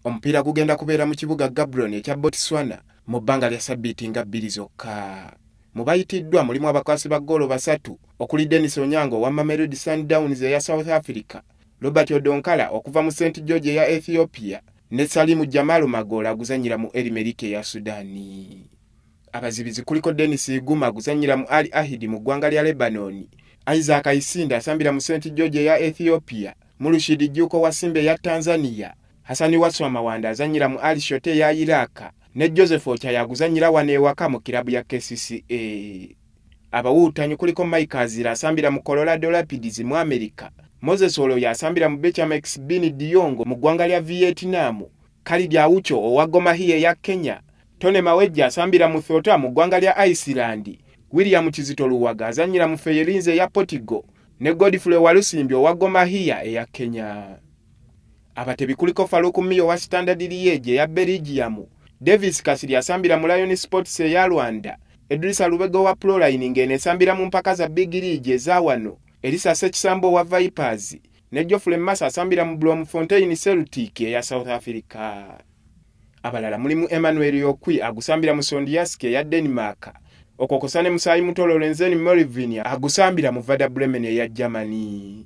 Omupiira gugenda kubeera mu kibuga Gaborone ekya Botswana mu bbanga lya ssabbiiti nga 2 zokka. Mu bayitiddwa mulimu abakwasi ba ggoolo 3 okuli Dennis Onyango owa Mamelodi Sundowns eya South Africa, Robert Odonkala okuva mu St George eya Ethiopia ne Salimu Jamalu Magola aguzannyira mu El Merreikh eya Sudaani. Abazibizi kuliko Dennis Iguma aguzannyira mu Al Ahly mu ggwanga lya Lebanon, Isaac Isinda asambira mu St George eya Ethiopia, Mulushidi Juko wa Simba eya Tanzania, Hasani Waswama Wanda azannyira mu Al Shote eya Iraq ne Joseph Ochaya aguzannyira wano ewaka mu kilabu ya KCCA. Abawuutanyi kuliko Mike Azira asambira mu Colorado Rapids mu America, Moses Oloya asambira mu Bechamex Bin Diongo mu ggwanga lya Vietnam, Khalid Aucho owa Gor Mahia eya Kenya, Tone Mawejja asambira mu Thota mu ggwanga lya Iceland, William Kizito Luwaga azannyira mu Feyerinze eya Portugal ne Godfrey Walusimbi owa Gor Mahia eya Kenya. Abatebi kuliko Farouk Miyo wa Standard Liège eya Belgium, Davis Kasiri asambira mu Lion Sports eya Rwanda, Edrisa Lubego wa Proline ngene asambira mu mpaka za Big League eza wano, Elisa Sekisambo wa Vipers ne Geoffrey Massa asambira mu Bloemfontein Celtic eya South Africa. Abalala mulimu Emmanuel Yokwi agusambira mu Sondiaski eya Denmark, Okokosane Musayi Mutolo Lorenzen Morivini agusambira mu Werder Bremen eya Germany.